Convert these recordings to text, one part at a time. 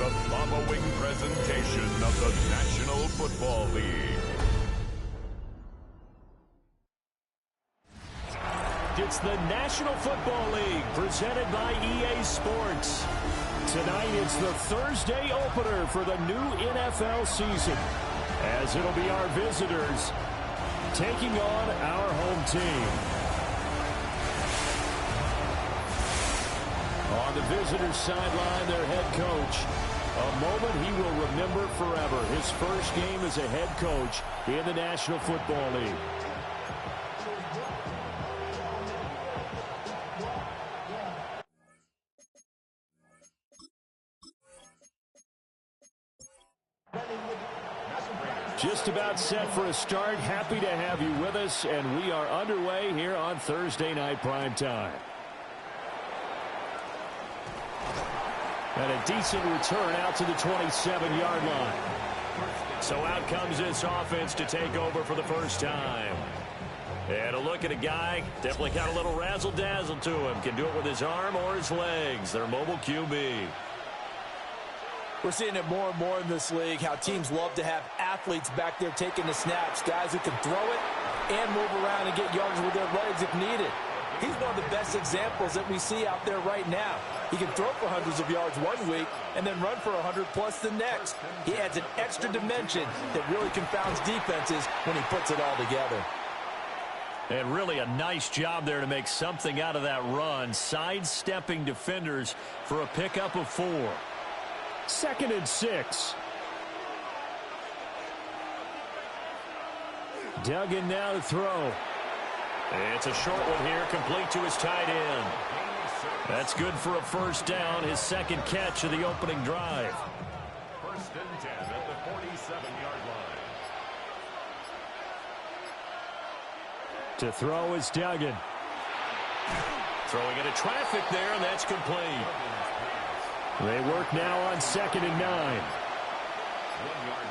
The following presentation of the National Football League. It's the National Football League presented by EA Sports. Tonight it's the Thursday opener for the new NFL season, as it'll be our visitors taking on our home team. On the visitors' sideline, their head coach. A moment he will remember forever. His first game as a head coach in the National Football League. Just about set for a start. Happy to have you with us, and we are underway here on Thursday Night Primetime. And a decent return out to the 27-yard line. So out comes this offense to take over for the first time. And a look at a guy, definitely got a little razzle-dazzle to him. Can do it with his arm or his legs. Their mobile QB. We're seeing it more and more in this league, how teams love to have athletes back there taking the snaps, guys who can throw it and move around and get yards with their legs if needed. He's one of the best examples that we see out there right now. He can throw for hundreds of yards one week and then run for 100+ the next. He adds an extra dimension that really confounds defenses when he puts it all together. And really a nice job there to make something out of that run, sidestepping defenders for a pickup of 4. 2nd and 6. Duggan now to throw. It's a short one here, complete to his tight end. That's good for a first down, his second catch of the opening drive. 1st and 10 at the 47-yard line. To throw is Duggan. Throwing into traffic there, and that's complete. They work now on 2nd and 9. 1-yard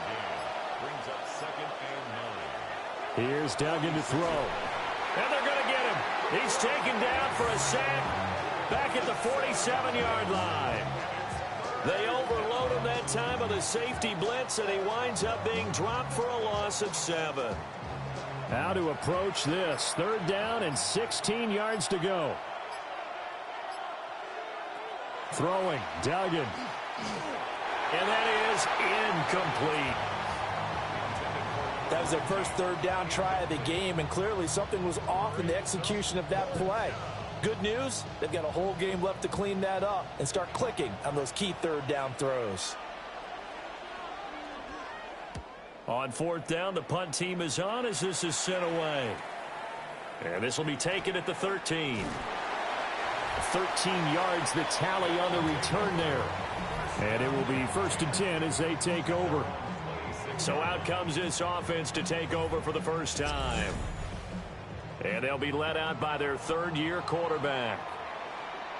gain brings up 2nd and 9. Here's Duggan to throw. And they're going to get him. He's taken down for a sack back at the 47-yard line. They overload him that time of the safety blitz, and he winds up being dropped for a loss of 7. How to approach this. 3rd down and 16 yards to go. Throwing, Duggan. And that is incomplete. That was their first 3rd down try of the game, and clearly something was off in the execution of that play. Good news, they've got a whole game left to clean that up and start clicking on those key 3rd down throws. On 4th down, the punt team is on as this is sent away. And this will be taken at the 13. 13 yards the tally on the return there. And it will be 1st and 10 as they take over. So out comes this offense to take over for the first time. And they'll be led out by their 3rd-year quarterback.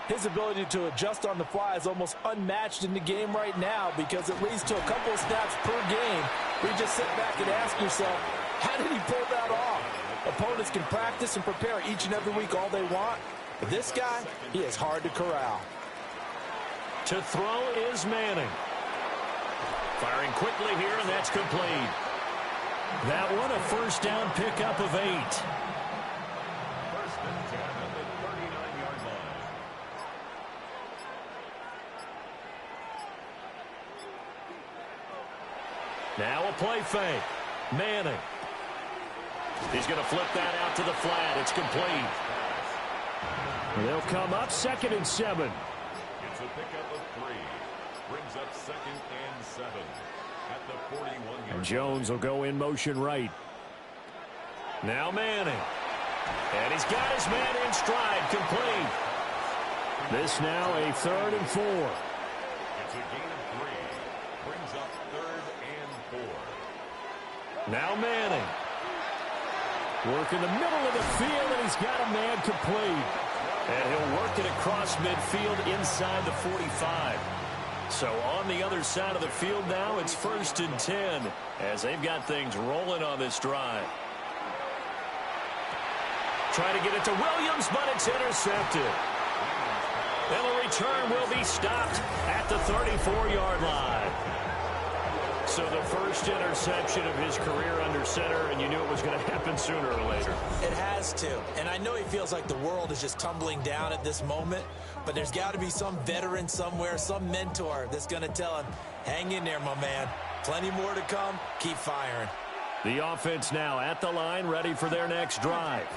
His ability to adjust on the fly is almost unmatched in the game right now because it leads to a couple of snaps per game where you just sit back and ask yourself, how did he pull that off? Opponents can practice and prepare each and every week all they want. But this guy, he is hard to corral. To throw is Manning. Firing quickly here, and that's complete. That one a first down pickup of 8. 1st and 10 at the 39-yard line. Now a play fake. Manning. He's going to flip that out to the flat. It's complete. They'll come up 2nd and 7. It's a pickup of 3. Brings up 2nd and 7 at the 41-yard line. Jones will go in motion right. Now Manning. And he's got his man in stride, complete. This now a 3rd and 4. It's a gain of 3. Brings up 3rd and 4. Now Manning. Work in the middle of the field, and he's got a man complete. And he'll work it across midfield inside the 45. So on the other side of the field now, it's 1st and 10 as they've got things rolling on this drive. Trying to get it to Williams, but it's intercepted. And the return will be stopped at the 34-yard line. So the first interception of his career under center, and you knew it was going to happen sooner or later. It has to. And I know he feels like the world is just tumbling down at this moment, but there's got to be some veteran somewhere, some mentor that's going to tell him, hang in there, my man. Plenty more to come. Keep firing. The offense now at the line, ready for their next drive.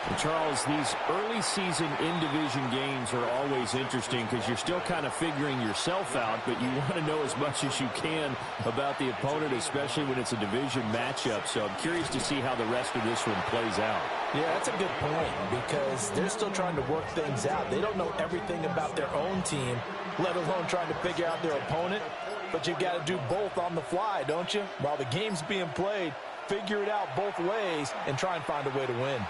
And Charles, these early season in-division games are always interesting because you're still kind of figuring yourself out, but you want to know as much as you can about the opponent, especially when it's a division matchup. So I'm curious to see how the rest of this one plays out. Yeah, that's a good point because they're still trying to work things out. They don't know everything about their own team, let alone trying to figure out their opponent. But you've got to do both on the fly, don't you? While the game's being played, figure it out both ways and try and find a way to win.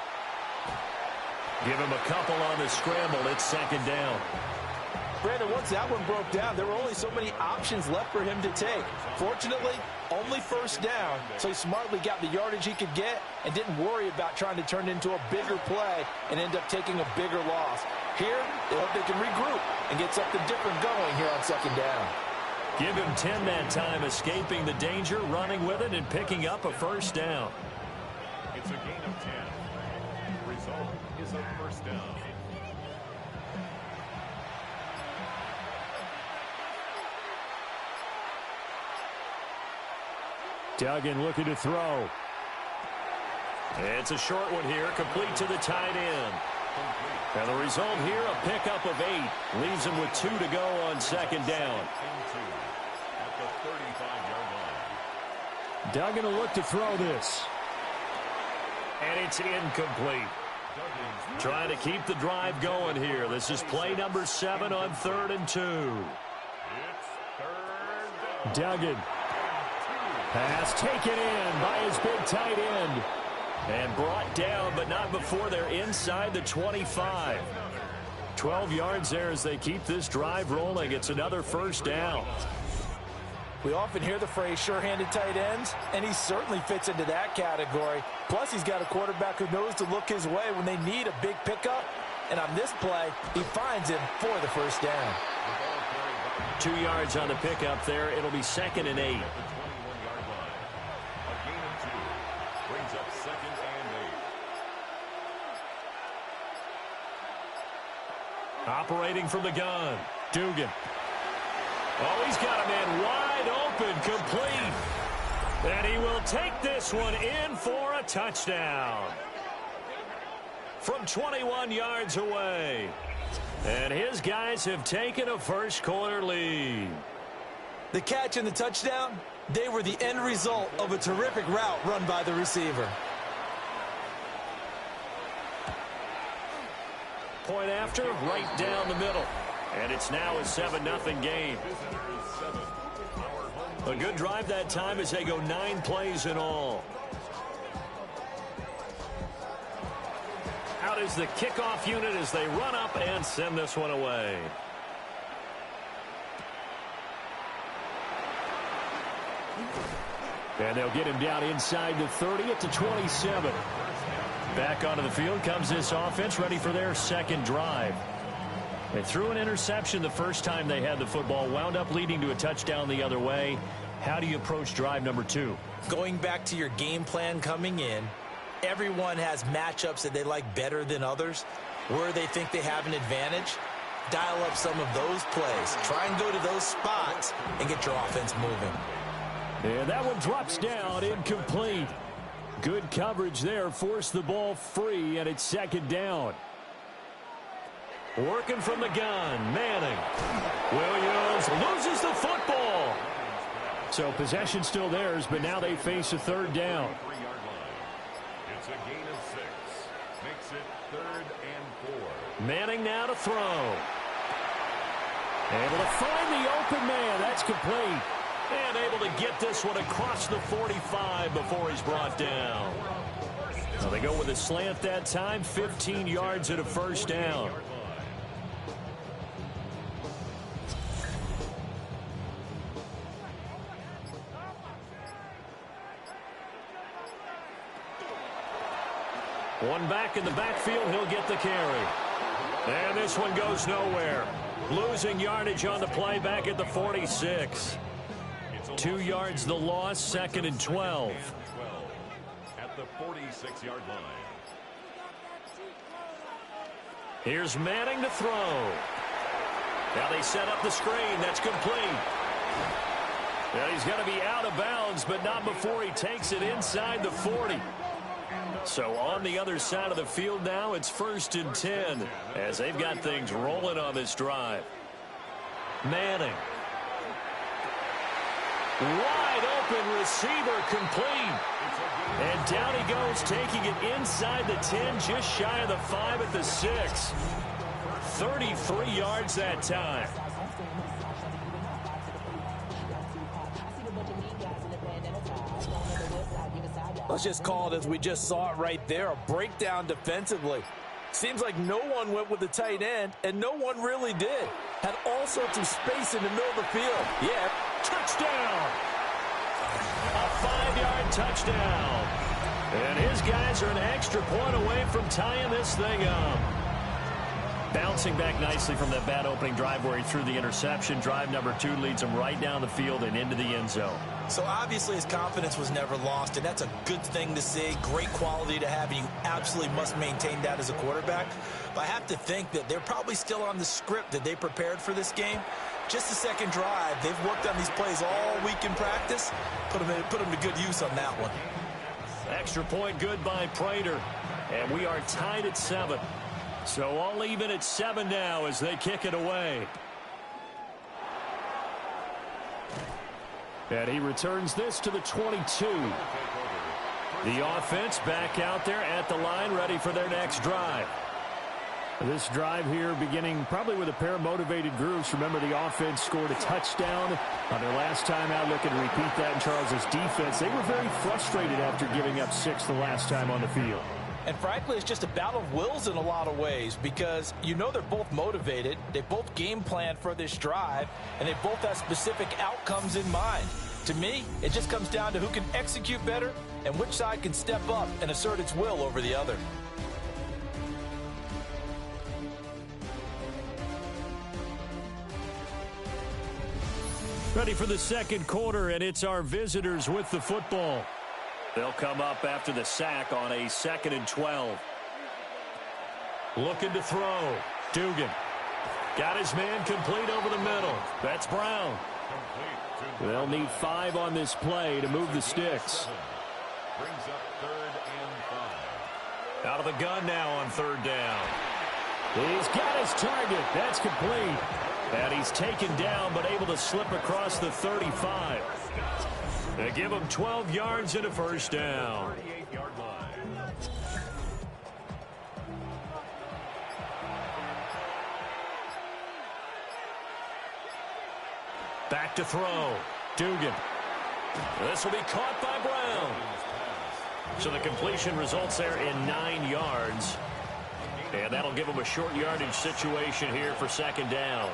Give him a couple on the scramble. It's second down. Brandon, once that one broke down, there were only so many options left for him to take. Fortunately, only first down, so he smartly got the yardage he could get and didn't worry about trying to turn it into a bigger play and end up taking a bigger loss. Here, they hope they can regroup and get something different going here on second down. Give him 10 that time, escaping the danger, running with it, and picking up a first down. It's a gain of 10. Result is a first down. Duggan looking to throw. It's a short one here, complete to the tight end. And the result here, a pickup of 8. Leaves him with 2 to go on second down. At the 35-yard line. Duggan will look to throw this. And it's incomplete. Trying to keep the drive going here. This is play number 7 on 3rd and 2. It's 3rd down. Duggan. Pass taken in by his big tight end. And brought down, but not before they're inside the 25. 12 yards there as they keep this drive rolling. It's another first down. We often hear the phrase sure-handed tight ends, and he certainly fits into that category. Plus, he's got a quarterback who knows to look his way when they need a big pickup. And on this play, he finds him for the first down. 2 yards on the pickup there. It'll be 2nd and 8. Operating from the gun, Dugan. Oh, he's got a man wide open, complete. And he will take this one in for a touchdown. From 21 yards away. And his guys have taken a first-quarter lead. The catch and the touchdown, they were the end result of a terrific route run by the receiver. Point after, right down the middle. And it's now a 7-0 game. A good drive that time as they go 9 plays in all. Out is the kickoff unit as they run up and send this one away. And they'll get him down inside the 30 at the 27. Back onto the field comes this offense, ready for their second drive. They threw an interception the first time they had the football, wound up leading to a touchdown the other way. How do you approach drive number 2? Going back to your game plan coming in, everyone has matchups that they like better than others. Where they think they have an advantage, dial up some of those plays. Try and go to those spots and get your offense moving. And that one drops down, incomplete. Good coverage there, forced the ball free, and it's second down. Working from the gun, Manning. Williams loses the football. So possession still theirs, but now they face a third down. It's a gain of 6. Makes it 3rd and 4. Manning now to throw. Able to find the open man. That's complete. And able to get this one across the 45 before he's brought down. Now they go with a slant that time, 15 yards at a first down. One back in the backfield, he'll get the carry. And this one goes nowhere. Losing yardage on the play back at the 46. 2 yards the loss, 2nd and 12. At the 46-yard line. Here's Manning to throw. Now they set up the screen. That's complete. Now he's going to be out of bounds, but not before he takes it inside the 40. So on the other side of the field now, it's 1st and 10 as they've got things rolling on this drive. Manning. Wide open receiver complete. And down he goes, taking it inside the 10, just shy of the 5 at the 6. 33 yards that time. Let's just call it as we just saw it right there, a breakdown defensively. Seems like no one went with the tight end, and no one really did. Had all sorts of space in the middle of the field. Yeah, touchdown. A 5-yard touchdown. And his guys are an extra point away from tying this thing up. Bouncing back nicely from that bad opening drive where he threw the interception. Drive number 2 leads him right down the field and into the end zone. So obviously his confidence was never lost, and that's a good thing to see. Great quality to have, and you absolutely must maintain that as a quarterback. But I have to think that they're probably still on the script that they prepared for this game. Just the second drive, they've worked on these plays all week in practice. Put them to good use on that one. Extra point good by Prater. And we are tied at 7. So all even at 7 now as they kick it away. And he returns this to the 22. The offense back out there at the line, ready for their next drive. This drive here beginning probably with a pair of motivated groups. Remember, the offense scored a touchdown on their last time out. Looking to repeat that in Charles's defense. They were very frustrated after giving up 6 the last time on the field. And frankly, it's just a battle of wills in a lot of ways, because you know they're both motivated. They both game planned for this drive, and they both have specific outcomes in mind. To me, it just comes down to who can execute better and which side can step up and assert its will over the other. Ready for the second quarter, and it's our visitors with the football. They'll come up after the sack on a 2nd and 12. Looking to throw. Dugan. Got his man complete over the middle. That's Brown. They'll need 5 on this play to move the sticks. Brings up 3rd and 5. Out of the gun now on 3rd down. He's got his target. That's complete. And he's taken down but able to slip across the 35. They give him 12 yards and a first down. 38-yard line. Back to throw. Dugan. This will be caught by Brown. So the completion results there in 9 yards. And that'll give him a short yardage situation here for 2nd down.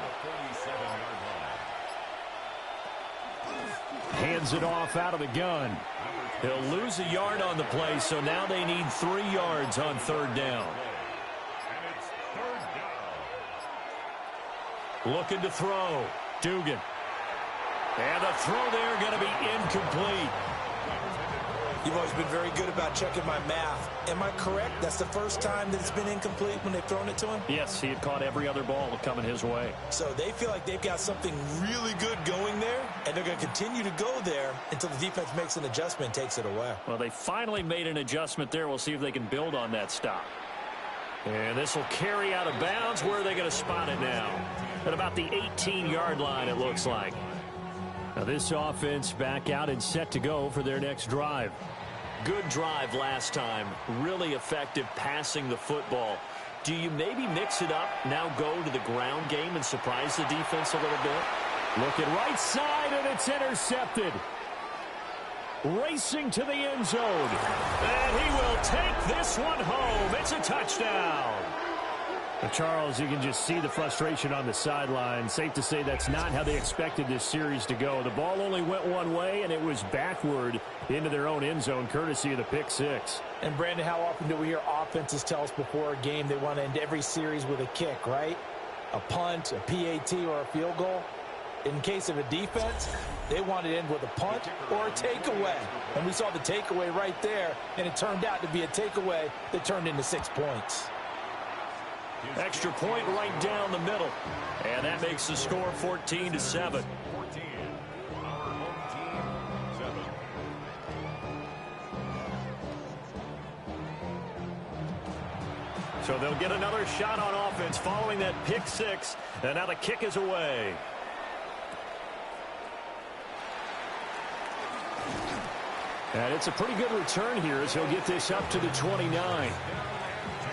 Hands it off out of the gun. He'll lose a yard on the play, so now they need 3 yards on 3rd down. And it's 3rd down. Looking to throw. Dugan. And the throw there going to be incomplete. You've always been very good about checking my math. Am I correct? That's the first time that it's been incomplete when they've thrown it to him? Yes, he had caught every other ball coming his way. So they feel like they've got something really good going there, and they're going to continue to go there until the defense makes an adjustment and takes it away. Well, they finally made an adjustment there. We'll see if they can build on that stop. And this will carry out of bounds. Where are they going to spot it now? At about the 18-yard line, it looks like. Now this offense back out and set to go for their next drive. Good drive last time. Really effective passing the football. Do you maybe mix it up, now go to the ground game and surprise the defense a little bit? Looking right side, and it's intercepted. Racing to the end zone. And he will take this one home. It's a touchdown. Charles, you can just see the frustration on the sideline. Safe to say that's not how they expected this series to go. The ball only went one way, and it was backward into their own end zone, courtesy of the pick six. And, Brandon, how often do we hear offenses tell us before a game they want to end every series with a kick, right? A punt, a PAT, or a field goal. In case of a defense, they want to end with a punt or a takeaway. And we saw the takeaway right there, and it turned out to be a takeaway that turned into 6 points. Extra point right down the middle. And that makes the score 14-7. 14. Our home team, 7. So they'll get another shot on offense following that pick six. And now the kick is away. And it's a pretty good return here as he'll get this up to the 29.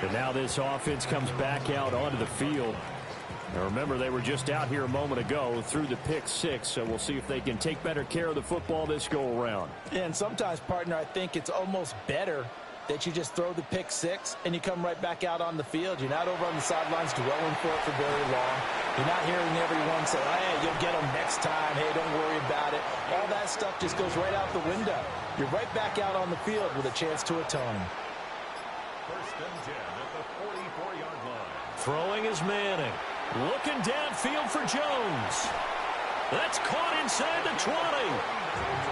And now this offense comes back out onto the field. Now remember, they were just out here a moment ago through the pick six, so we'll see if they can take better care of the football this go-around. And sometimes, partner, I think it's almost better that you just throw the pick six and you come right back out on the field. You're not over on the sidelines dwelling for it for very long. You're not hearing everyone say, hey, you'll get them next time. Hey, don't worry about it. All that stuff just goes right out the window. You're right back out on the field with a chance to atone. First and 10 at the 44-yard line. Throwing is Manning. Looking downfield for Jones. That's caught inside the 20.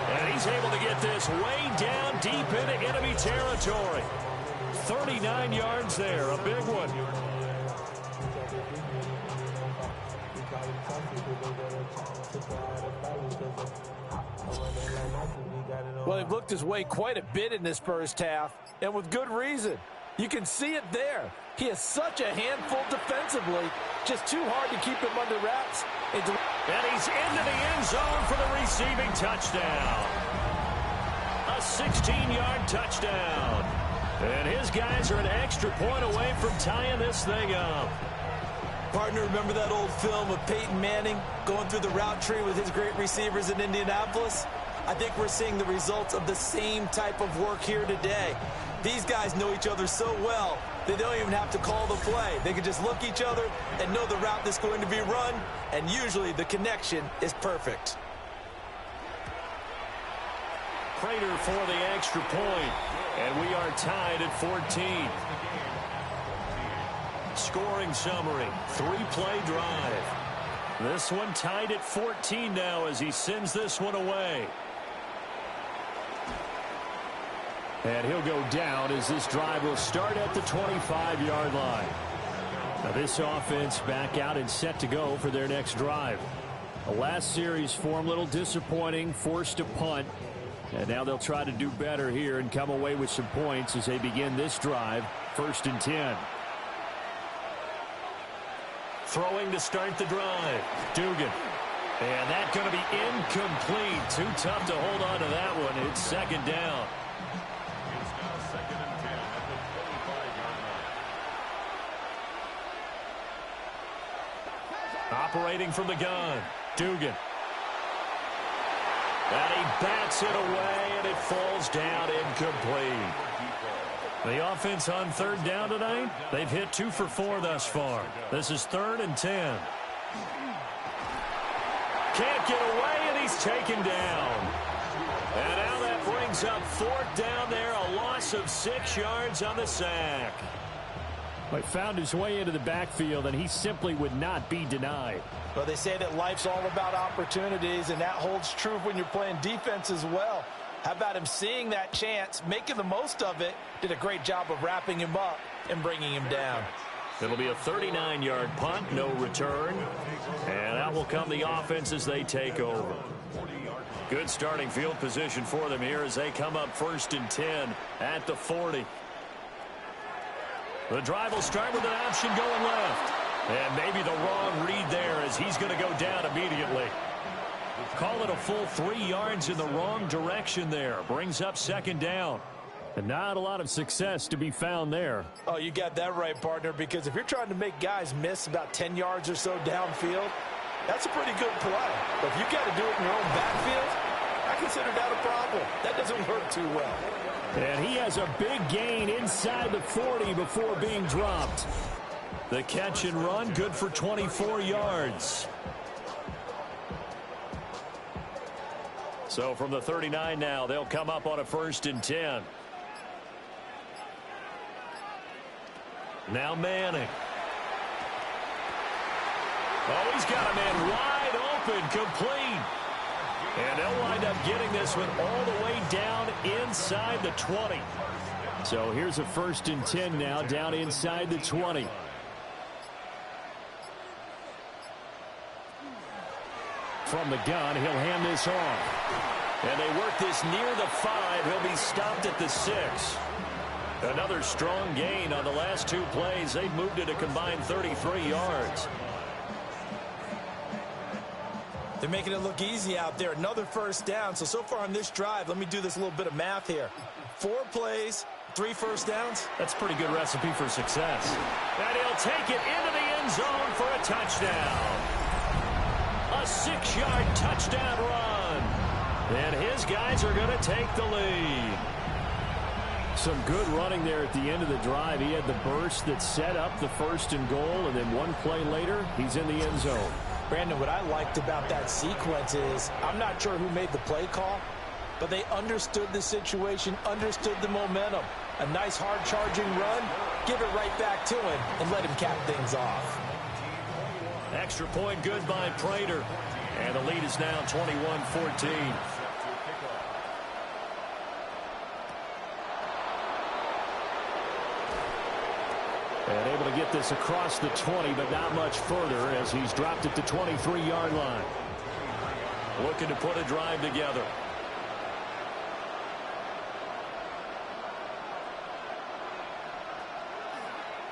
And he's able to get this way down deep into enemy territory. 39 yards there, a big one. Well, they've looked his way quite a bit in this first half, and with good reason. You can see it there. He is such a handful defensively. Just too hard to keep him under wraps. And he's into the end zone for the receiving touchdown. A 16-yard touchdown. And his guys are an extra point away from tying this thing up. Partner, remember that old film of Peyton Manning going through the route tree with his great receivers in Indianapolis? I think we're seeing the results of the same type of work here today. These guys know each other so well, they don't even have to call the play. They can just look each other and know the route that's going to be run, and usually the connection is perfect. Prater for the extra point, and we are tied at 14. Scoring summary, 3-play drive. This one tied at 14 now as he sends this one away. And he'll go down as this drive will start at the 25-yard line. Now this offense back out and set to go for their next drive. The last series for them, a little disappointing, forced to punt. And now they'll try to do better here and come away with some points as they begin this drive, 1st and 10. Throwing to start the drive, Dugan. And that's going to be incomplete. Too tough to hold on to that one. It's 2nd down. It's now 2nd and 10 at the 25-yard line. Operating from the gun, Dugan. And he bats it away, and it falls down incomplete. The offense on 3rd down tonight, they've hit 2 for 4 thus far. This is 3rd and 10. Can't get away, and he's taken down. And now that brings up 4th down there, a loss of 6 yards on the sack. But found his way into the backfield, and he simply would not be denied. Well, they say that life's all about opportunities, and that holds true when you're playing defense as well. How about him seeing that chance, making the most of it, did a great job of wrapping him up and bringing him down. It'll be a 39-yard punt, no return. And out will come the offense as they take over. Good starting field position for them here as they come up 1st and 10 at the 40. The drive will start with an option going left. And maybe the wrong read there as he's going to go down immediately. Call it a full 3 yards in the wrong direction there. Brings up 2nd down. And not a lot of success to be found there. Oh, you got that right, partner, because if you're trying to make guys miss about 10 yards or so downfield, that's a pretty good play. But if you got to do it in your own backfield, I consider that a problem. That doesn't work too well. And he has a big gain inside the 40 before being dropped. The catch and run, good for 24 yards. So from the 39 now, they'll come up on a 1st and 10. Now Manning. Oh, he's got a man wide open, complete. And they'll wind up getting this one all the way down inside the 20. So here's a 1st and 10 now, down inside the 20. From the gun, he'll hand this off. And they work this near the 5. He'll be stopped at the 6. Another strong gain on the last 2 plays. They've moved it a combined 33 yards. They're making it look easy out there. Another 1st down. So far on this drive, let me do this little bit of math here. 4 plays, 3 1st downs. That's a pretty good recipe for success. And he'll take it into the end zone for a touchdown. A 6-yard touchdown run. And his guys are going to take the lead. Some good running there at the end of the drive. He had the burst that set up the 1st and goal, and then 1 play later, he's in the end zone. Brandon, what I liked about that sequence is I'm not sure who made the play call, but they understood the situation, understood the momentum. A nice hard-charging run, give it right back to him, and let him cap things off. Extra point good by Prater. And the lead is now 21-14. And able to get this across the 20, but not much further as he's dropped it to 23-yard line. Looking to put a drive together.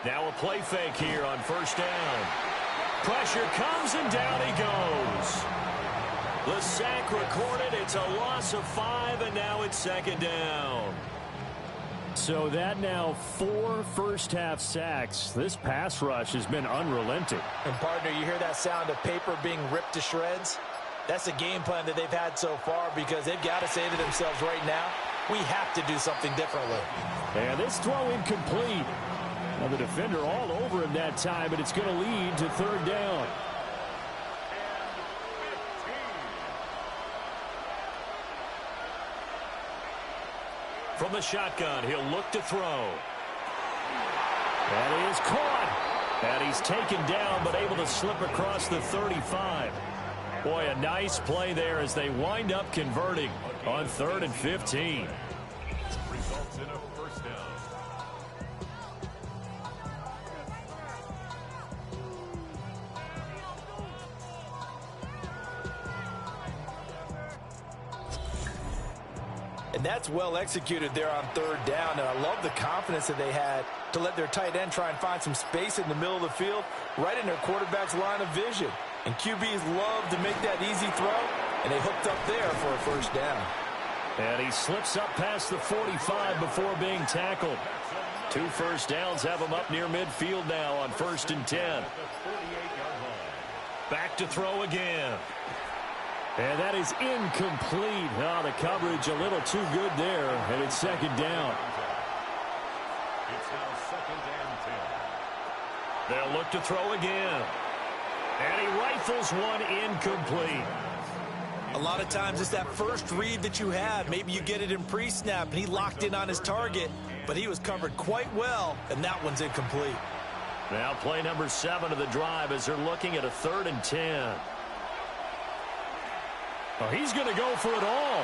Now a play fake here on 1st down. Pressure comes and down he goes. The sack recorded. It's a loss of 5, and now it's 2nd down. So that now 4 first-half sacks. This pass rush has been unrelenting. And, partner, you hear that sound of paper being ripped to shreds? That's the game plan that they've had so far because they've got to say to themselves right now, we have to do something differently. And this throw incomplete. Now the defender all over him that time, but it's going to lead to 3rd down. From the shotgun, he'll look to throw. And he is caught. And he's taken down, but able to slip across the 35. Boy, a nice play there as they wind up converting on 3rd and 15. Results in a 1st down. And that's well executed there on 3rd down. And I love the confidence that they had to let their tight end try and find some space in the middle of the field, right in their quarterback's line of vision. And QBs love to make that easy throw, and they hooked up there for a 1st down. And he slips up past the 45 before being tackled. 2 1st downs have him up near midfield now on 1st and 10. Back to throw again. And that is incomplete. Oh, the coverage a little too good there, and it's 2nd down. It's now 2nd and 10. They'll look to throw again. And he rifles one incomplete. A lot of times it's that first read that you have. Maybe you get it in pre-snap, and he locked in on his target, but he was covered quite well, and that one's incomplete. Now play number 7 of the drive as they're looking at a 3rd and 10. Oh, he's going to go for it all.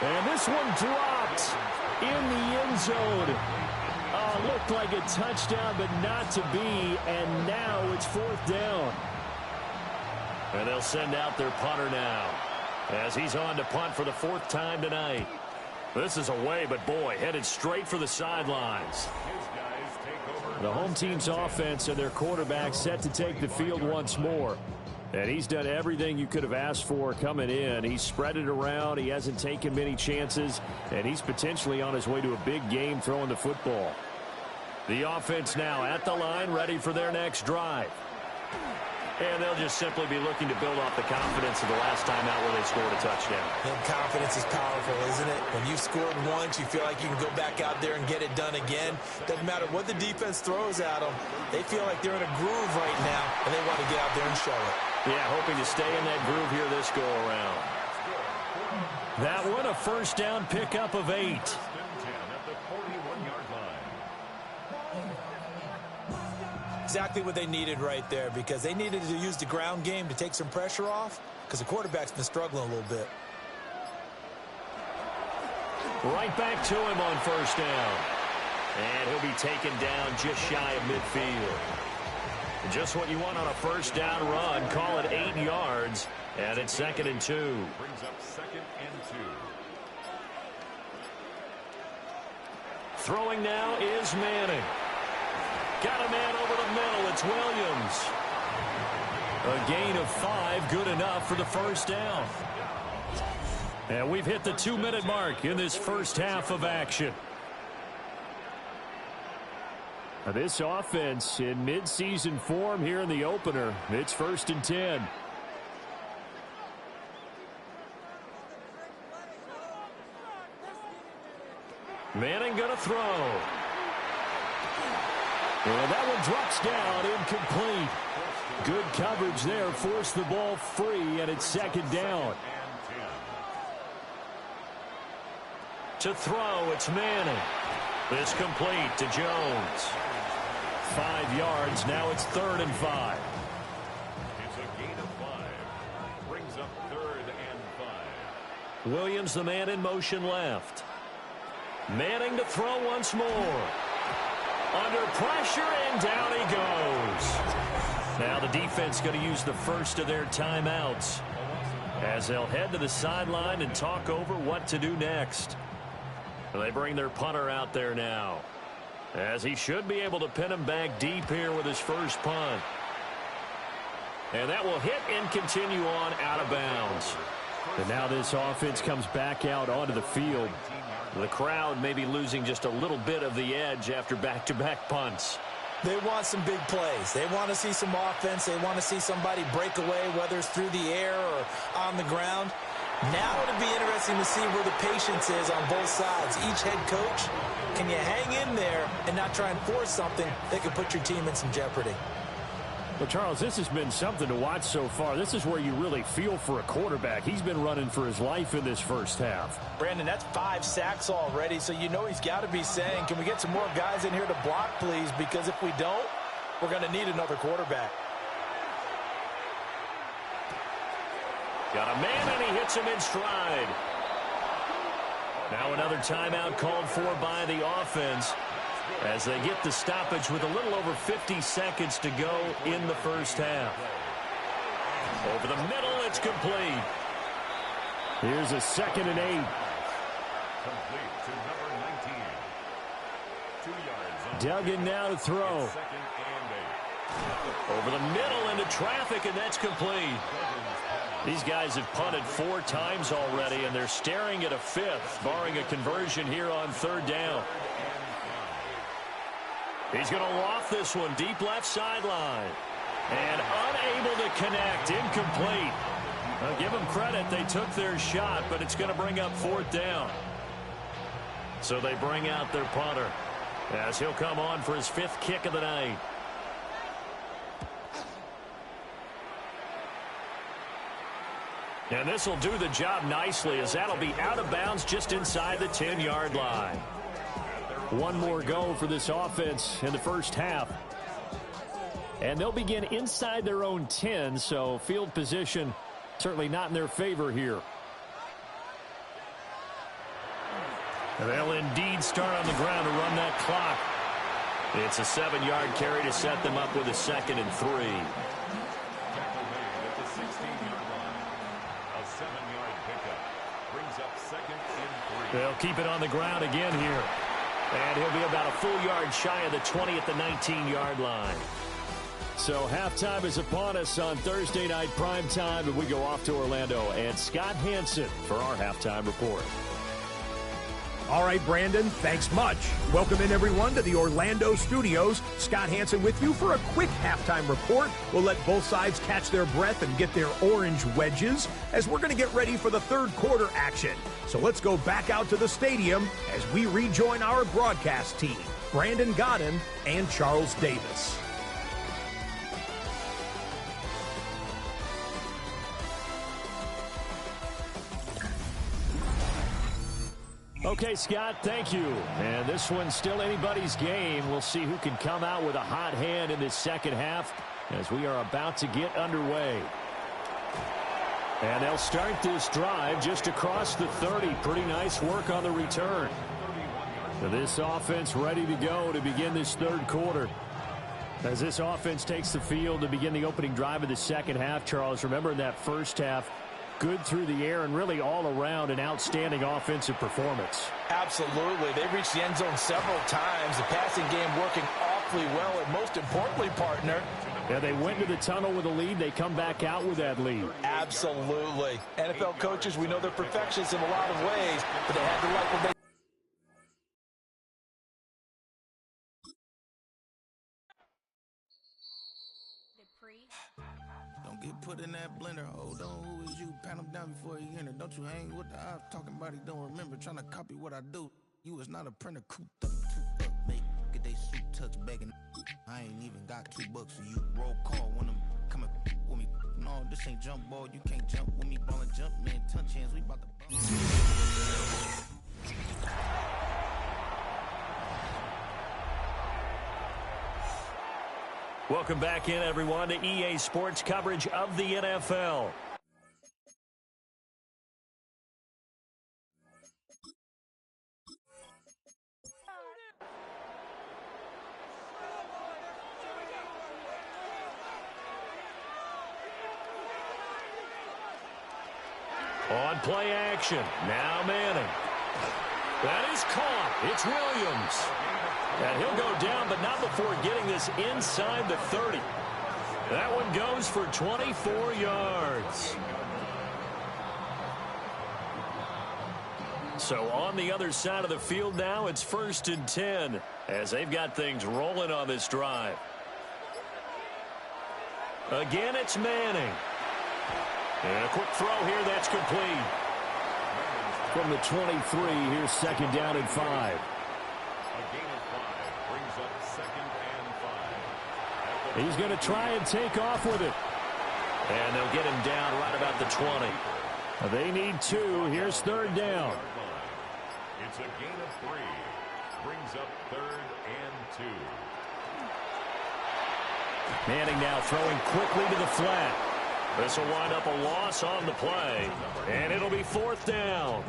And this one dropped in the end zone. Looked like a touchdown, but not to be. And now it's 4th down. And they'll send out their punter now as he's on to punt for the 4th time tonight. This is away, but boy, headed straight for the sidelines. The home team's offense and their quarterback set to take the field once more. And he's done everything you could have asked for coming in. He's spread it around. He hasn't taken many chances. And he's potentially on his way to a big game throwing the football. The offense now at the line, ready for their next drive. And they'll just simply be looking to build off the confidence of the last time out where they scored a touchdown. And confidence is powerful, isn't it? When you've scored once, you feel like you can go back out there and get it done again. Doesn't matter what the defense throws at them. They feel like they're in a groove right now, and they want to get out there and show it. Yeah, hoping to stay in that groove here this go-around. That one, a first down pickup of 8. Exactly what they needed right there, because they needed to use the ground game to take some pressure off, because the quarterback's been struggling a little bit. Right back to him on first down. And he'll be taken down just shy of midfield. Just what you want on a first down run. Call it 8 yards, and it's 2nd and 2. Brings up 2nd and 2. Throwing now is Manning. Got a man over the middle. It's Williams. A gain of 5, good enough for the first down. And we've hit the 2-minute mark in this first half of action. This offense in midseason form here in the opener. It's 1st and 10. Manning going to throw. And that one drops down, incomplete. Good coverage there, forced the ball free, and it's 2nd down. To throw, it's Manning. This complete to Jones. 5 yards, now it's 3rd and 5. It's a gain of 5. Brings up 3rd and 5. Williams, the man in motion left. Manning to throw once more. Under pressure, and down he goes. Now the defense going to use the first of their timeouts as they'll head to the sideline and talk over what to do next. They bring their punter out there now, as he should be able to pin him back deep here with his first punt. And that will hit and continue on out of bounds. And now this offense comes back out onto the field. The crowd may be losing just a little bit of the edge after back-to-back punts. They want some big plays. They want to see some offense. They want to see somebody break away, whether it's through the air or on the ground. Now it'll be interesting to see where the patience is on both sides. Each head coach, can you hang in there and not try and force something that could put your team in some jeopardy? Well, Charles, this has been something to watch so far. This is where you really feel for a quarterback. He's been running for his life in this first half. Brandon, that's 5 sacks already, so you know he's got to be saying, can we get some more guys in here to block, please? Because if we don't, we're going to need another quarterback. Got a man, and he hits him in stride. Now another timeout called for by the offense as they get the stoppage with a little over 50 seconds to go in the first half. Over the middle, it's complete. Here's a 2nd and 8. Complete to number 19. 2 yards on Duggan now to throw. 2nd and 8. Over the middle into traffic, and that's complete. These guys have punted 4 times already, and they're staring at a 5th, barring a conversion here on 3rd down. He's going to loft this one deep left sideline. And unable to connect, incomplete. I'll give them credit, they took their shot, but it's going to bring up 4th down. So they bring out their punter as he'll come on for his 5th kick of the night. And this will do the job nicely, as that'll be out of bounds just inside the 10-yard line. One more go for this offense in the first half. And they'll begin inside their own 10, so field position certainly not in their favor here. They'll indeed start on the ground to run that clock. It's a 7-yard carry to set them up with a 2nd and 3. Tackle made at the 16-yard line. A 7-yard pickup. Brings up 2nd and 3. They'll keep it on the ground again here. And he'll be about a full yard shy of the 20 at the 19-yard line. So halftime is upon us on Thursday night primetime, and we go off to Orlando. And Scott Hansen for our halftime report. All right, Brandon, thanks much. Welcome in, everyone, to the Orlando studios. Scott Hansen with you for a quick halftime report. We'll let both sides catch their breath and get their orange wedges as we're going to get ready for the third quarter action. So let's go back out to the stadium as we rejoin our broadcast team, Brandon Godden and Charles Davis. Okay, Scott, thank you. And this one's still anybody's game. We'll see who can come out with a hot hand in this second half as we are about to get underway. And they'll start this drive just across the 30. Pretty nice work on the return. So this offense ready to go to begin this third quarter. As this offense takes the field to begin the opening drive of the second half, Charles, remember in that first half, good through the air and really all around an outstanding offensive performance. Absolutely. They reached the end zone several times. The passing game working awfully well. And most importantly, partner, yeah, they went to the tunnel with a lead. They come back out with that lead. Absolutely. NFL coaches, we know they're perfectionists in a lot of ways, but they had to like what they Don't get put in that blender. Hold on, who is you? Pat him down before you enter. Don't you hang with the ops talking about he don't remember. Trying to copy what I do. You is not a printer. Cooped up, make get they suit touch begging. I ain't even got $2 for you. Roll call when I'm coming with me. No, this ain't jump ball. You can't jump with me. Ball and jump, man. Touch hands. We about to. Welcome back in, everyone, to EA Sports coverage of the NFL. On play action, now Manning. That is caught. It's Williams. And he'll go down, but not before getting this inside the 30. That one goes for 24 yards. So on the other side of the field now, it's 1st and 10 as they've got things rolling on this drive. Again, it's Manning. And a quick throw here, that's complete. From the 23, here's 2nd down and 5. A gain of 5 brings up 2nd and 5. He's going to try and take off with it. And they'll get him down right about the 20. They need 2. Here's 3rd down. It's a gain of 3. Brings up 3rd and 2. Manning now throwing quickly to the flat. This will wind up a loss on the play, and it'll be 4th down.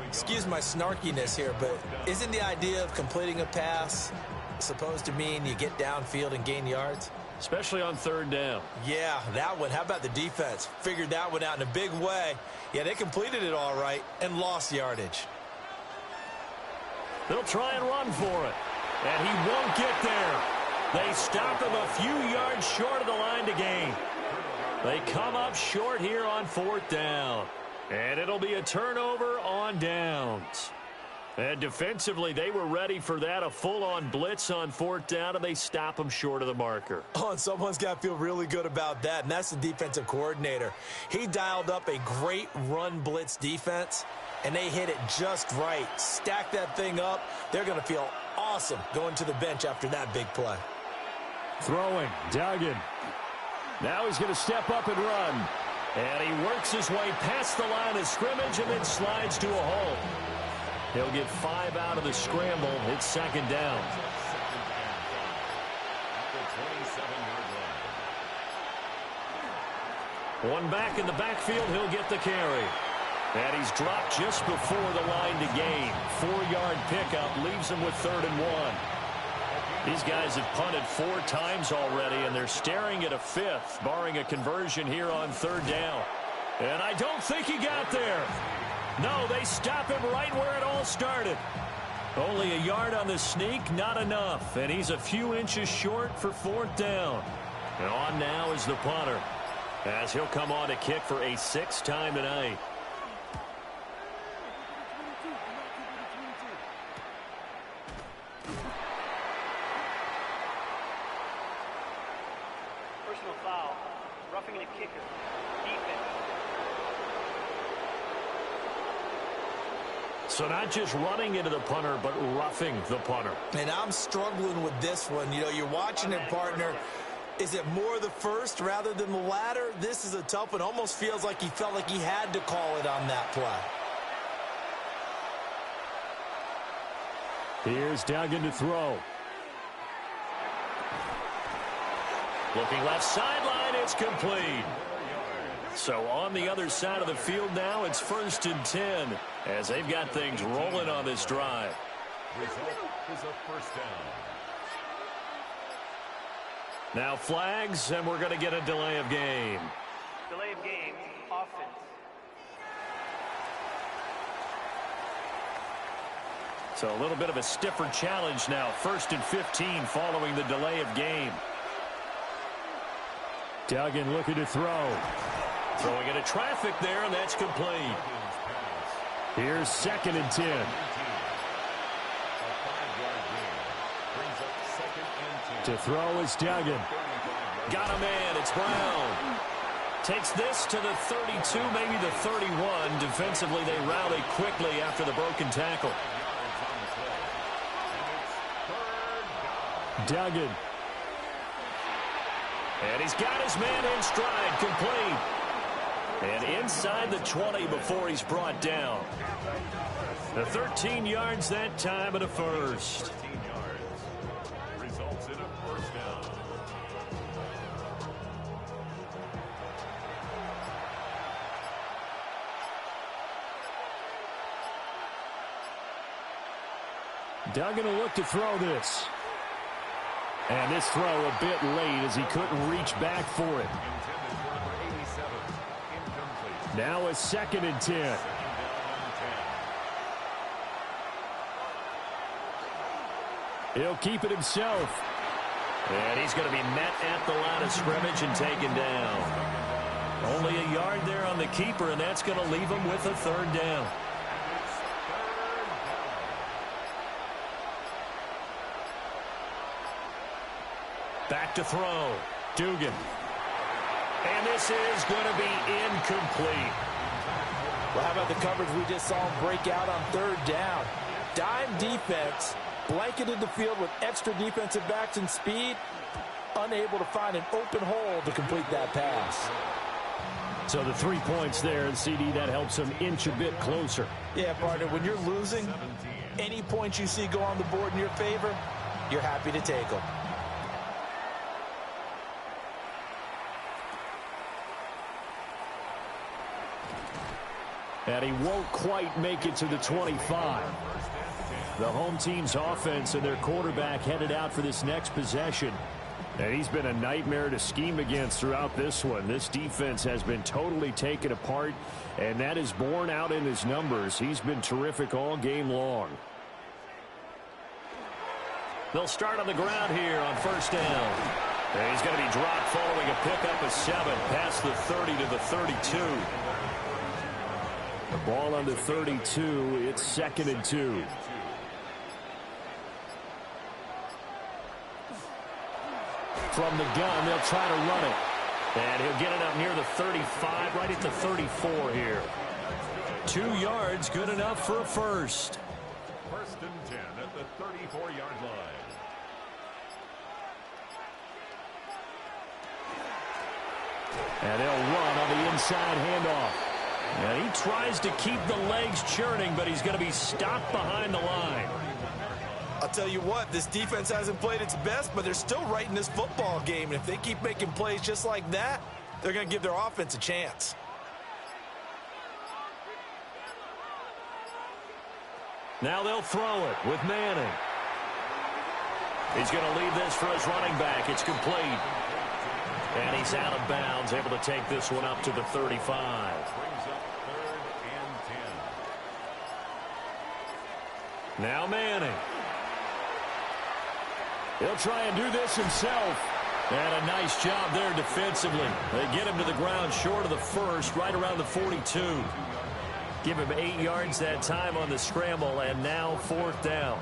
Excuse my snarkiness here, but isn't the idea of completing a pass supposed to mean you get downfield and gain yards? Especially on 3rd down. Yeah, that one. How about the defense? Figured that one out in a big way. Yeah, they completed it all right and lost yardage. They'll try and run for it, and he won't get there. They stop him a few yards short of the line to gain. They come up short here on 4th down. And it'll be a turnover on downs. And defensively, they were ready for that, a full-on blitz on 4th down, and they stop them short of the marker. Oh, and someone's got to feel really good about that, and that's the defensive coordinator. He dialed up a great run blitz defense, and they hit it just right. Stack that thing up. They're going to feel awesome going to the bench after that big play. Throwing, Duggan. Now he's going to step up and run. And he works his way past the line of scrimmage and then slides to a hole. He'll get 5 out of the scramble. It's 2nd down. One back in the backfield, he'll get the carry. And he's dropped just before the line to gain. 4-yard pickup leaves him with 3rd and 1. These guys have punted 4 times already, and they're staring at a 5th, barring a conversion here on 3rd down. And I don't think he got there. No, they stop him right where it all started. Only a yard on the sneak, not enough. And he's a few inches short for 4th down. And on now is the punter, as he'll come on to kick for a 6th time tonight. So not just running into the punter, but roughing the punter. And I'm struggling with this one. You know, you're watching it, partner. Is it more the first rather than the latter? This is a tough one. Almost feels like he felt like he had to call it on that play. Here's Duggan to throw. Looking left sideline, it's complete. So on the other side of the field now, it's 1st and 10 as they've got things rolling on this drive. Result is a first down. Now flags, and we're going to get a delay of game. Delay of game, offense. So a little bit of a stiffer challenge now. 1st and 15 following the delay of game. Duggan looking to throw. Throwing into traffic there, and that's complete. Here's 2nd and 10. A 5-yard gain. Brings up 2nd and 10. To throw is Duggan. Got a man, it's Brown. Takes this to the 32, maybe the 31. Defensively, they rally quickly after the broken tackle. Duggan. And he's got his man in stride, complete. And inside the 20 before he's brought down. The 13 yards that time and a first. 13 yards. Results in a first down. Duggan will look to throw this. And this throw a bit late as he couldn't reach back for it. Intended for number 87. Incomplete. Now a 2nd and 10. Second down and 10. He'll keep it himself. And he's going to be met at the line of scrimmage and taken down. Only a yard there on the keeper, and that's going to leave him with a 3rd down. Back to throw. Dugan. And this is going to be incomplete. Well, how about the coverage we just saw him break out on 3rd down? Dime defense, blanketed the field with extra defensive backs and speed, unable to find an open hole to complete that pass. So the 3 points there, and CD, that helps him inch a bit closer. Yeah, partner, when you're losing, any points you see go on the board in your favor, you're happy to take them. And he won't quite make it to the 25. The home team's offense and their quarterback headed out for this next possession. And he's been a nightmare to scheme against throughout this one. This defense has been totally taken apart, and that is borne out in his numbers. He's been terrific all game long. They'll start on the ground here on 1st down. And he's going to be dropped following a pickup of 7 past the 30 to the 32. The ball on the 32. It's 2nd and 2. From the gun, they'll try to run it. And he'll get it up near the 35, right at the 34 here. 2 yards, good enough for a first. 1st and 10 at the 34-yard line. And they'll run on the inside handoff. And he tries to keep the legs churning, but he's going to be stopped behind the line. I'll tell you what, this defense hasn't played its best, but they're still right in this football game. And if they keep making plays just like that, they're going to give their offense a chance. Now they'll throw it with Manning. He's going to leave this for his running back. It's complete. And he's out of bounds, able to take this one up to the 35. Brings up 3rd and 10. Now Manning. He'll try and do this himself. And a nice job there defensively. They get him to the ground short of the first, right around the 42. Give him 8 yards that time on the scramble, and now 4th down.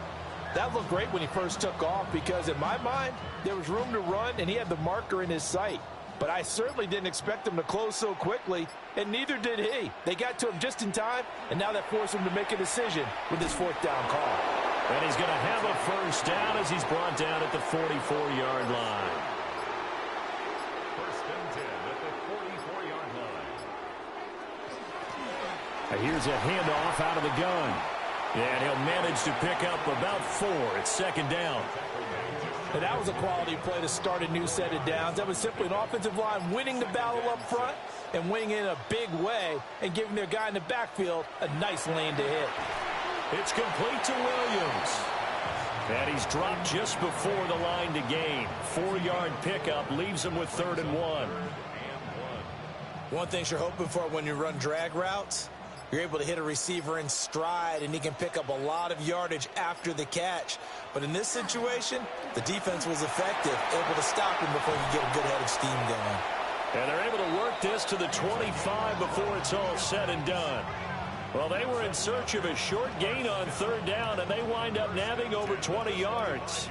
That looked great when he first took off because, in my mind, there was room to run, and he had the marker in his sight. but I certainly didn't expect them to close so quickly, and neither did he. They got to him just in time, and now that forced him to make a decision with his fourth down call. And he's going to have a first down as he's brought down at the 44-yard line. First and 10 at the 44-yard line. Here's a handoff out of the gun. And he'll manage to pick up about 4. It's second down. And that was a quality play to start a new set of downs. That was simply an offensive line winning the battle up front and winning in a big way and giving their guy in the backfield a nice lane to hit. It's complete to Williams. And he's dropped just before the line to gain. 4-yard pickup leaves him with 3rd and 1. One thing you're hoping for when you run drag routes, you're able to hit a receiver in stride, and he can pick up a lot of yardage after the catch. But in this situation, the defense was effective, able to stop him before he could get a good head of steam going. And they're able to work this to the 25 before it's all said and done. Well, they were in search of a short gain on 3rd down, and they wind up nabbing over 20 yards.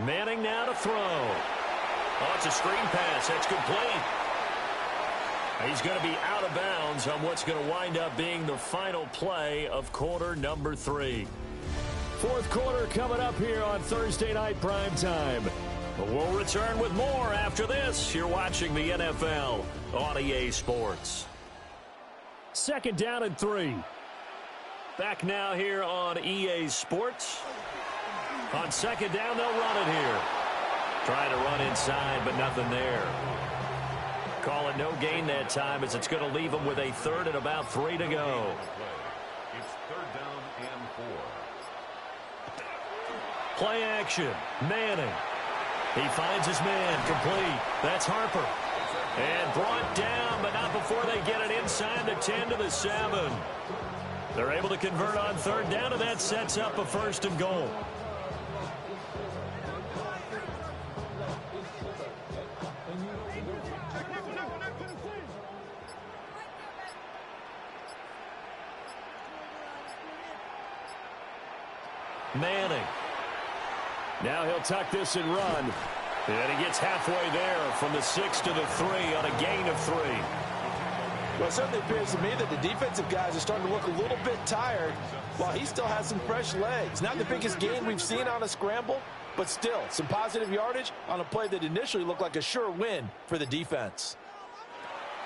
Manning now to throw. Oh, it's a screen pass. That's complete. He's going to be out of bounds on what's going to wind up being the final play of quarter number 3. Fourth quarter coming up here on Thursday Night Primetime. We'll return with more after this. You're watching the NFL on EA Sports. Second down and 3. Back now here on EA Sports. On second down, they'll run it here. Trying to run inside, but nothing there. Call it no gain that time as it's going to leave them with a 3rd and about 3 to go. It's 3rd down and 4. Play action. Manning. He finds his man. Complete. That's Harper. And brought down, but not before they get it inside the 10 to the 7. They're able to convert on 3rd down, and that sets up a 1st and goal. Manning. Now he'll tuck this and run. And he gets halfway there from the 6 to the 3 on a gain of 3. Well, it certainly appears to me that the defensive guys are starting to look a little bit tired while he still has some fresh legs. Not the biggest gain we've seen on a scramble, but still some positive yardage on a play that initially looked like a sure win for the defense.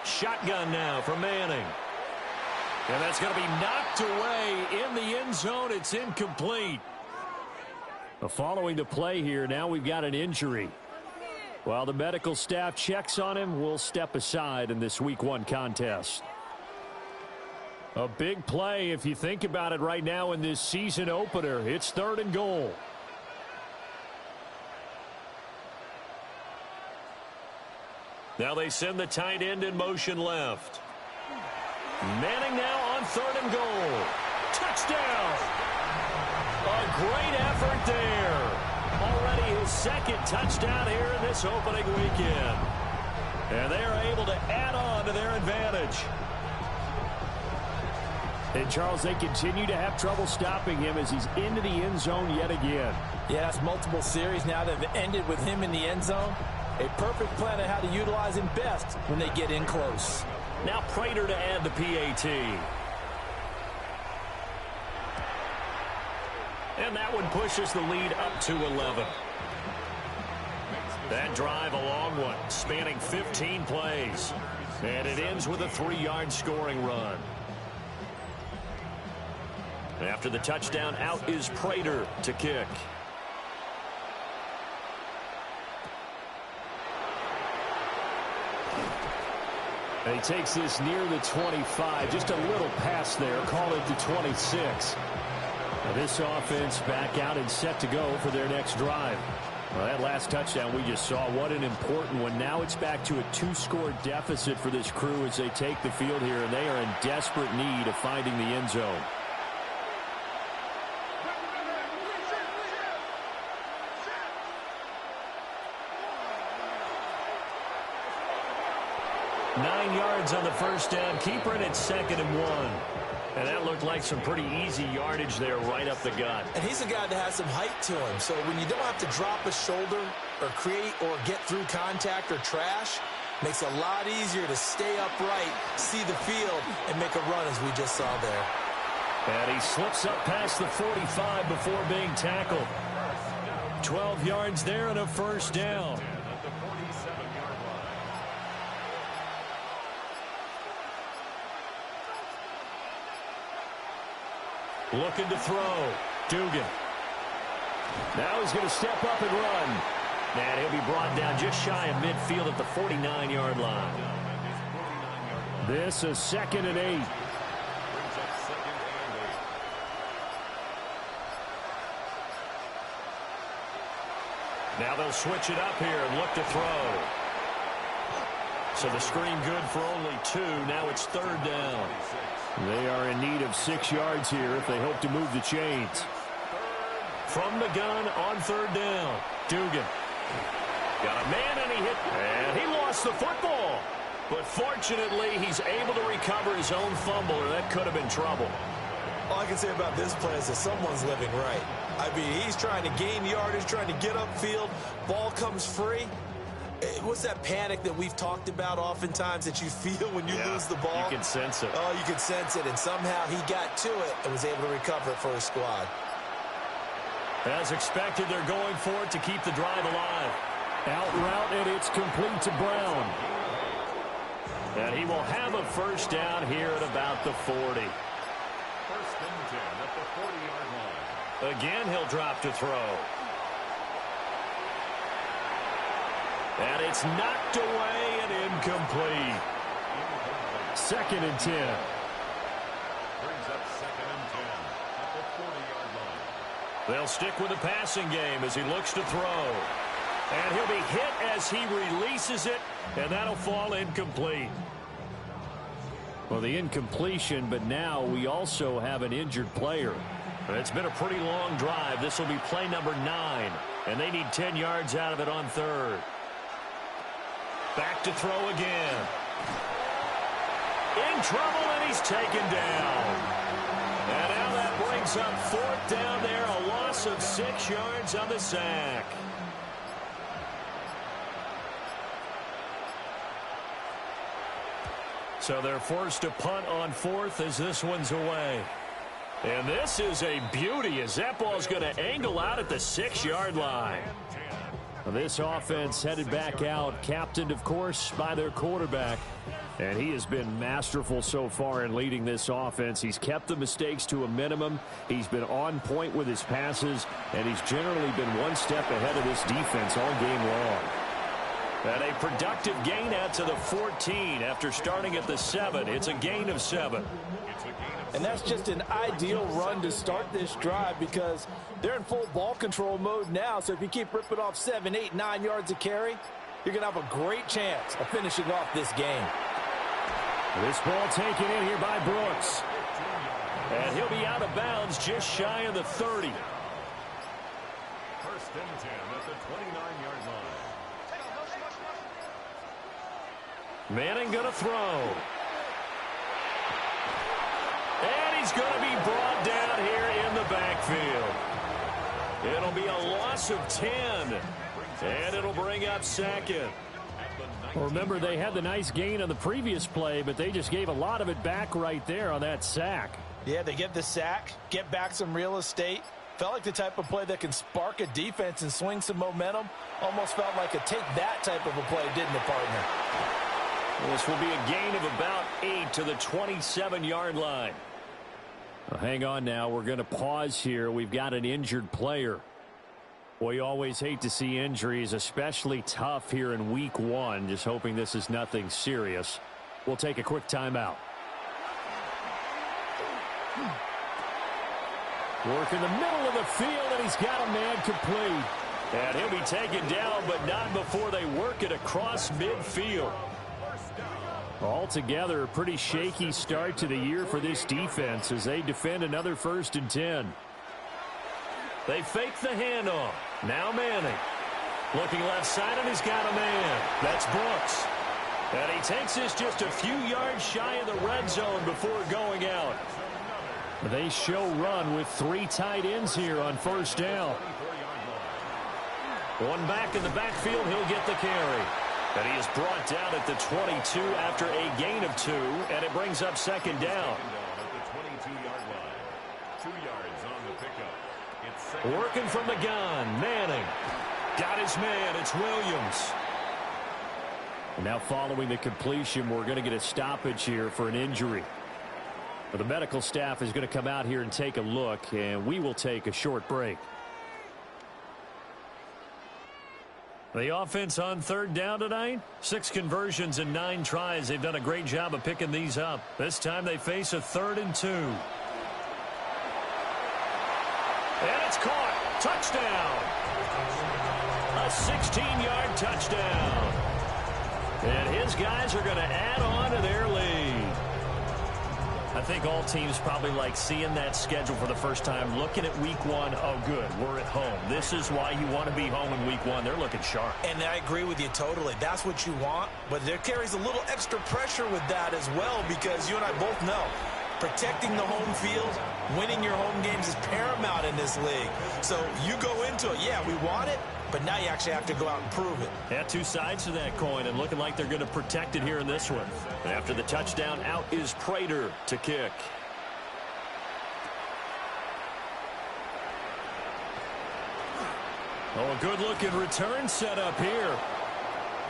Shotgun now for Manning. And that's going to be knocked away in the end zone. It's incomplete. Following the play here, now we've got an injury. While the medical staff checks on him, we'll step aside in this Week 1 contest. A big play if you think about it right now in this season opener. It's 3rd and goal. Now they send the tight end in motion left. Manning now on 3rd and goal. Touchdown! A great effort there. Already his 2nd touchdown here in this opening weekend. And they are able to add on to their advantage. And, Charles, they continue to have trouble stopping him as he's into the end zone yet again. Yeah, that's multiple series now that have ended with him in the end zone. A perfect plan on how to utilize him best when they get in close. Now Prater to add the PAT. And that one pushes the lead up to 11. That drive a long one, spanning 15 plays. And it ends with a 3-yard scoring run. After the touchdown, out is Prater to kick. And he takes this near the 25, just a little pass there, call it the 26. Now this offense back out and set to go for their next drive. Well, that last touchdown we just saw, what an important one. Now it's back to a 2-score deficit for this crew as they take the field here, and they are in desperate need of finding the end zone. 9 yards on the first down. Keeper, and it's 2nd and 1. And that looked like some pretty easy yardage there right up the gut. And he's a guy that has some height to him. So when you don't have to drop a shoulder or create or get through contact or trash, makes it a lot easier to stay upright, see the field, and make a run as we just saw there. And he slips up past the 45 before being tackled. 12 yards there and a first down. Looking to throw. Dugan. Now he's going to step up and run. And he'll be brought down just shy of midfield at the 49-yard line. This is 2nd and 8. Now they'll switch it up here and look to throw. So the screen good for only 2. Now it's 3rd down. They are in need of 6 yards here if they hope to move the chains. From the gun on 3rd down. Dugan. Got a man and he hit. And he lost the football. But fortunately, he's able to recover his own fumble, or that could have been trouble. All I can say about this play is that someone's living right. I mean, he's trying to gain yardage, trying to get upfield. Ball comes free. What's that panic that we've talked about oftentimes that you feel when you lose the ball? You can sense it. Oh, you can sense it. And somehow he got to it and was able to recover it for his squad. As expected, they're going for it to keep the drive alive. Out route, and it's complete to Brown. And he will have a first down here at about the 40. 1st and 10 at the 40-yard line. Again, he'll drop to throw. And it's knocked away and incomplete. 2nd and 10. Brings up 2nd and 10 at the 40-yard line. They'll stick with the passing game as he looks to throw. And he'll be hit as he releases it, and that'll fall incomplete. Well, the incompletion, but now we also have an injured player. It's been a pretty long drive. This will be play number 9, and they need 10 yards out of it on 3rd. Back to throw again. In trouble, and he's taken down. And now that brings up 4th down there, a loss of 6 yards on the sack. So they're forced to punt on 4th as this one's away. And this is a beauty as that ball's going to angle out at the 6-yard line. This offense headed back out, captained, of course, by their quarterback. And he has been masterful so far in leading this offense. He's kept the mistakes to a minimum. He's been on point with his passes, and he's generally been one step ahead of this defense all game long. And a productive gain out to the 14 after starting at the 7. It's a gain of 7. And that's just an ideal run to start this drive because they're in full ball control mode now. So if you keep ripping off 7, 8, 9 yards of carry, you're going to have a great chance of finishing off this game. This ball taken in here by Brooks. And he'll be out of bounds just shy of the 30. 1st and 10 at the 29-yard line. Manning going to throw. And he's going to be brought down here in the backfield. It'll be a loss of 10. And it'll bring up 2nd. Well, remember, they had the nice gain on the previous play, but they just gave a lot of it back right there on that sack. Yeah, they get the sack, get back some real estate. Felt like the type of play that can spark a defense and swing some momentum. Almost felt like a take that type of a play, didn't it, partner? This will be a gain of about 8 to the 27-yard line. Well, hang on now. We're going to pause here. We've got an injured player. Well, you always hate to see injuries, especially tough here in week 1. Just hoping this is nothing serious. We'll take a quick timeout. Work in the middle of the field, and he's got a man complete. And he'll be taken down, but not before they work it across midfield. Altogether, a pretty shaky start to the year for this defense as they defend another 1st and 10. They fake the handoff. Now Manning. Looking left side, and he's got a man. That's Brooks. And he takes this just a few yards shy of the red zone before going out. They show run with 3 tight ends here on first down. One back in the backfield, he'll get the carry. And he is brought down at the 22 after a gain of 2, and it brings up second down. Working from the gun, Manning. Got his man, it's Williams. And now following the completion, we're going to get a stoppage here for an injury. But the medical staff is going to come out here and take a look, and we will take a short break. The offense on third down tonight, 6 conversions and 9 tries. They've done a great job of picking these up. This time they face a 3rd and 2. And it's caught. Touchdown. A 16-yard touchdown. And his guys are going to add on to their lead. I think all teams probably like seeing that schedule for the first time, looking at week 1. Oh, good, we're at home. This is why you want to be home in week 1. They're looking sharp. And I agree with you totally. That's what you want. But there carries a little extra pressure with that as well, because you and I both know protecting the home field, winning your home games is paramount in this league. So you go into it, yeah, we want it, but now you actually have to go out and prove it. Yeah, 2 sides to that coin, and looking like they're going to protect it here in this one. And after the touchdown, out is Prater to kick. Oh, a good-looking return set up here.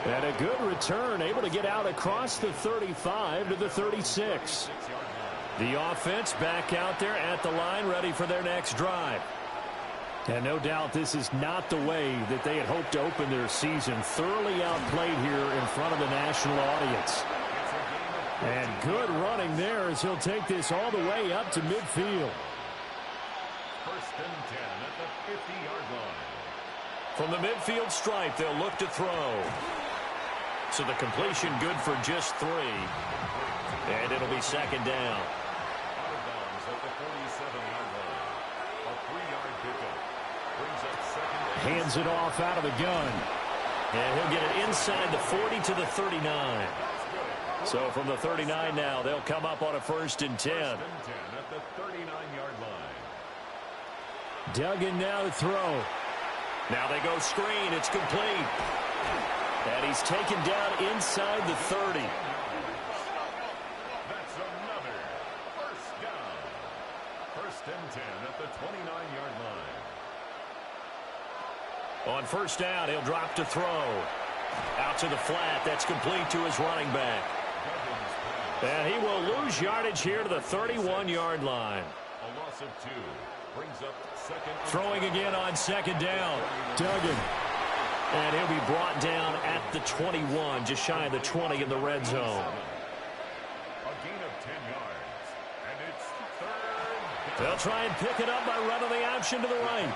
And a good return, able to get out across the 35 to the 36. The offense back out there at the line, ready for their next drive. And no doubt this is not the way that they had hoped to open their season. Thoroughly outplayed here in front of the national audience. And good running there as he'll take this all the way up to midfield. 1st and 10 at the 50-yard line. From the midfield stripe, they'll look to throw. So the completion good for just 3. And it'll be second down. Out of bounds at the 47-yard line. A 3-yard pickup. Brings up second down. Hands it off out of the gun. And he'll get it inside the 40 to the 39. So from the 39 now, they'll come up on a 1st and 10. 1st and 10 at the 39-yard line. Duggan now to throw. Now they go screen. It's complete. And he's taken down inside the 30. That's another 1st down. 1st and 10 at the 29-yard line. On 1st down, he'll drop to throw. Out to the flat. That's complete to his running back. And he will lose yardage here to the 31-yard line. A loss of 2. Brings up second. Throwing again on 2nd down. Duggan. And he'll be brought down at the 21, just shy of the 20 in the red zone. A gain of 10 yards. And it's 3rd. They'll try and pick it up by running the option to the right.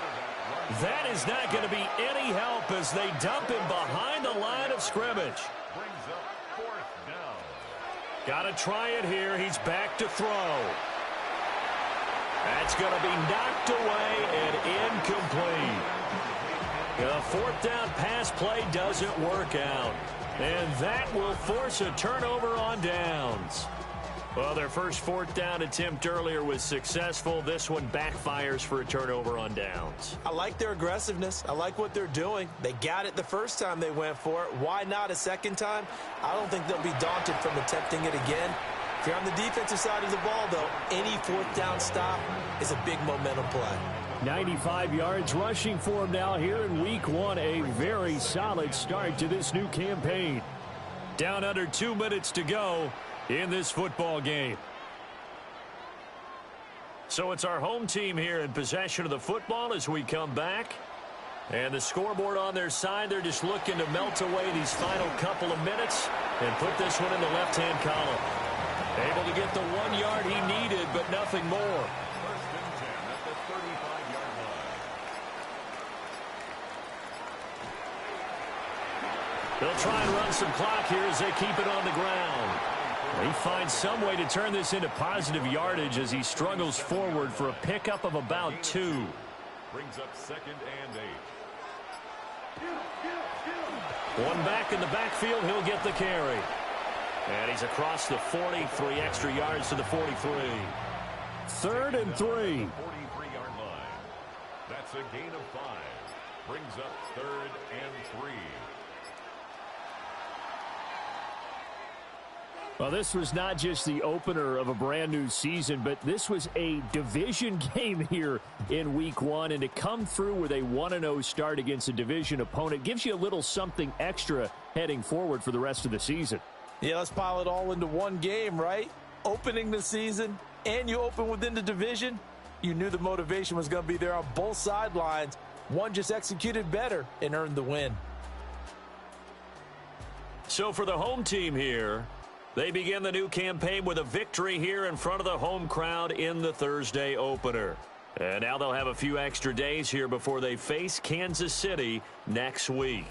That is not going to be any help as they dump him behind the line of scrimmage. Brings up 4th down. Got to try it here. He's back to throw. That's going to be knocked away and incomplete. The 4th down pass play doesn't work out. And that will force a turnover on downs. Well, their first 4th down attempt earlier was successful. This one backfires for a turnover on downs. I like their aggressiveness. I like what they're doing. They got it the first time they went for it. Why not a second time? I don't think they'll be daunted from attempting it again. If you're on the defensive side of the ball, though, any 4th down stop is a big momentum play. 95 yards rushing for him now here in week 1. A very solid start to this new campaign. Down under 2 minutes to go in this football game. So it's our home team here in possession of the football as we come back. And the scoreboard on their side, they're just looking to melt away these final couple of minutes and put this one in the left-hand column. Able to get the 1 yard he needed, but nothing more. 1st and 10 at the 35-yard line. They'll try and run some clock here as they keep it on the ground. He finds some way to turn this into positive yardage as he struggles forward for a pickup of about 2. Brings up 2nd and 8. One back in the backfield, he'll get the carry. And he's across the 40, 3 extra yards to the 43. 3rd and 3. 43-yard line. That's a gain of 5. Brings up 3rd and 3. Well, this was not just the opener of a brand new season, but this was a division game here in week 1. And to come through with a 1-0 start against a division opponent gives you a little something extra heading forward for the rest of the season. Yeah, let's pile it all into one game, right? Opening the season, and you open within the division. You knew the motivation was going to be there on both sidelines. One just executed better and earned the win. So for the home team here, they begin the new campaign with a victory here in front of the home crowd in the Thursday opener. And now they'll have a few extra days here before they face Kansas City next week.